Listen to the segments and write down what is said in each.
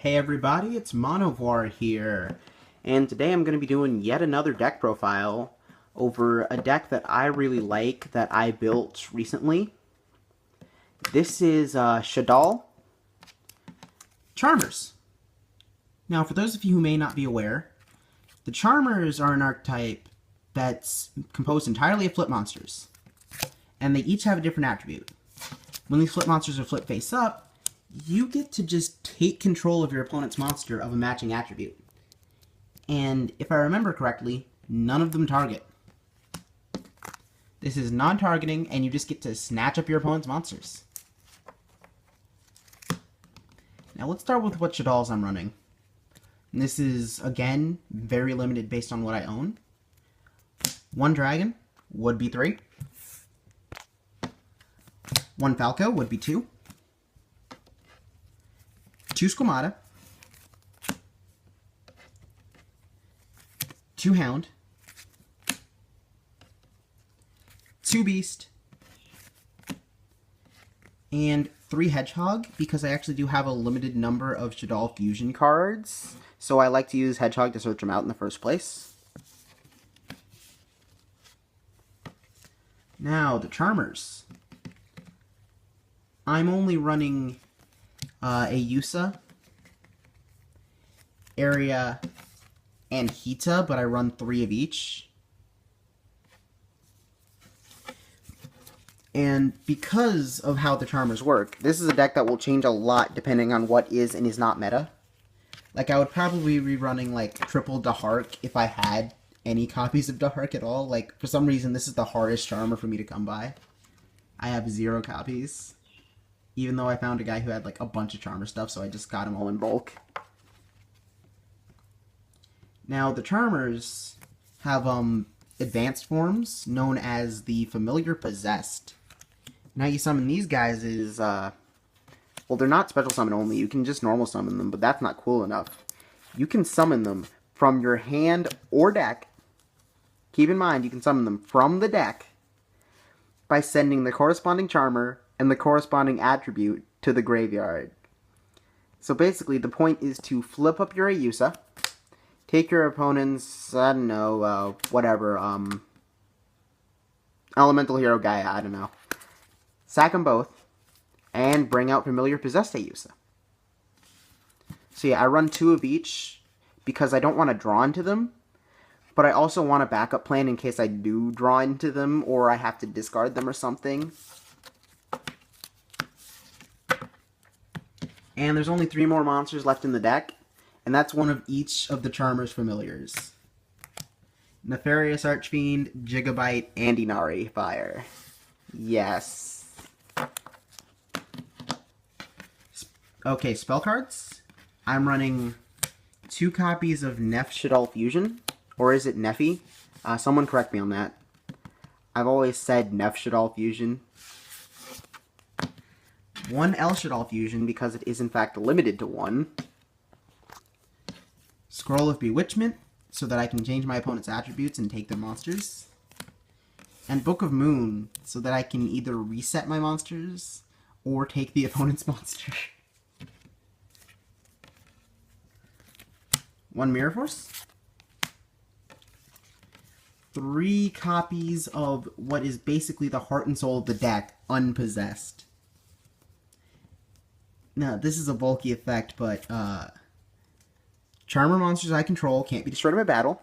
Hey everybody, it's Monovoir here, and today I'm going to be doing yet another deck profile over a deck that I really like that I built recently. This is Shaddoll Charmers. Now, for those of you who may not be aware, the Charmers are an archetype that's composed entirely of flip monsters, and they each have a different attribute. When these flip monsters are flipped face up, you get to just take control of your opponent's monster of a matching attribute. And if I remember correctly, none of them target. This is non-targeting, and you just get to snatch up your opponent's monsters. Now let's start with what Shaddolls I'm running. And this is, again, very limited based on what I own. 1 dragon would be 3. 1 Falco would be 2. 2 Squamata, 2 Hound, 2 Beast, and 3 Hedgehog, because I actually do have a limited number of Shaddoll Fusion cards, so I like to use Hedgehog to search them out in the first place. Now, the Charmers. I'm only running a Yusa, Area, and Hita, but I run 3 of each. And because of how the Charmers work, this is a deck that will change a lot depending on what is and is not meta. Like, I would probably be running, like, triple Dahark if I had any copies of Dahark at all. Like, for some reason, this is the hardest Charmer for me to come by. I have 0 copies. Even though I found a guy who had, like, a bunch of Charmer stuff, so I just got them all in bulk. Now, the Charmers have, advanced forms known as the Familiar Possessed. And how you summon these guys is, well, they're not special summon only. You can just normal summon them, but that's not cool enough. You can summon them from your hand or deck. Keep in mind, you can summon them from the deck by sending the corresponding Charmer and the corresponding attribute to the graveyard. So basically, the point is to flip up your Ayusa, take your opponent's, I don't know, whatever, Elemental Hero guy, I don't know, sack them both, and bring out Familiar Possessed Ayusa. So yeah, I run 2 of each because I don't want to draw into them, but I also want a backup plan in case I do draw into them or I have to discard them or something. And there's only 3 more monsters left in the deck, and that's one of each of the Charmers familiars. Nefarious Archfiend, Gigabyte, and Inari Fire. Yes. Okay, spell cards. I'm running 2 copies of Nef Shaddoll Fusion, or is it Neffy? Someone correct me on that. I've always said Nef Shaddoll Fusion. 1 El Shaddoll Fusion, because it is in fact limited to 1. Scroll of Bewitchment, so that I can change my opponent's attributes and take their monsters. And Book of Moon, so that I can either reset my monsters or take the opponent's monster. 1 Mirror Force. 3 copies of what is basically the heart and soul of the deck, Unpossessed. Now, this is a bulky effect, but Charmer monsters I control can't be destroyed by battle.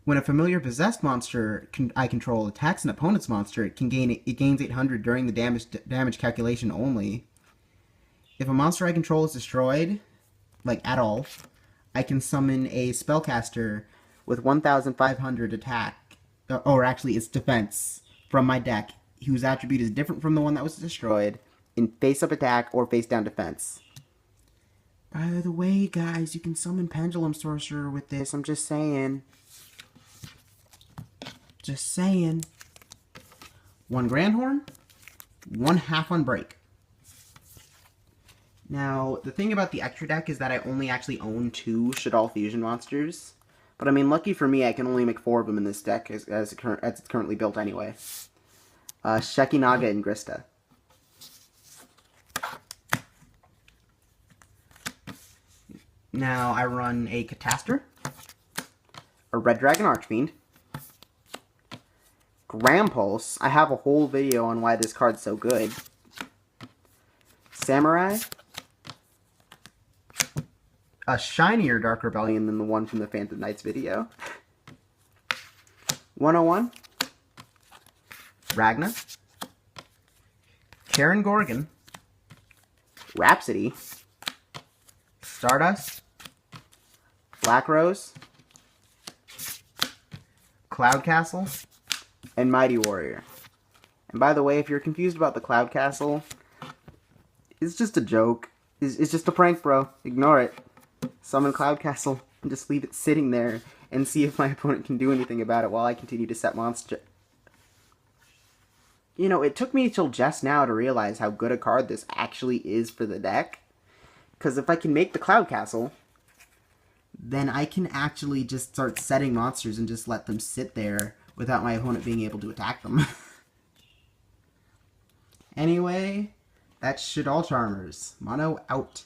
When a familiar possessed monster I control attacks an opponent's monster, it gains 800 during the damage calculation only. If a monster I control is destroyed, like at all, I can summon a spellcaster with 1,500 attack, or actually its defense, from my deck, whose attribute is different from the one that was destroyed, in face-up attack or face-down defense. By the way, guys, you can summon Pendulum Sorcerer with this. I'm just saying. Just saying. 1 Grandhorn, 1 half on break. Now, the thing about the extra deck is that I only actually own 2 Shaddoll Fusion monsters. But I mean, lucky for me, I can only make 4 of them in this deck as it's currently built anyway. Shekinaga and Grista. Now I run a Catastor, a Red Dragon Archfiend, Grampulse. I have a whole video on why this card's so good. Samurai, a shinier Dark Rebellion than the one from the Phantom Knights video. 101, Ragna, Karen Gorgon, Rhapsody, Stardust, Black Rose, Cloud Castle, and Mighty Warrior. And by the way, if you're confused about the Cloud Castle, it's just a joke. It's just a prank, bro. Ignore it. Summon Cloud Castle and just leave it sitting there and see if my opponent can do anything about it while I continue to set monster. You know, it took me till just now to realize how good a card this actually is for the deck. Because if I can make the Cloud Castle, then I can actually just start setting monsters and just let them sit there without my opponent being able to attack them. Anyway, that's Shaddoll Charmers. Mono out.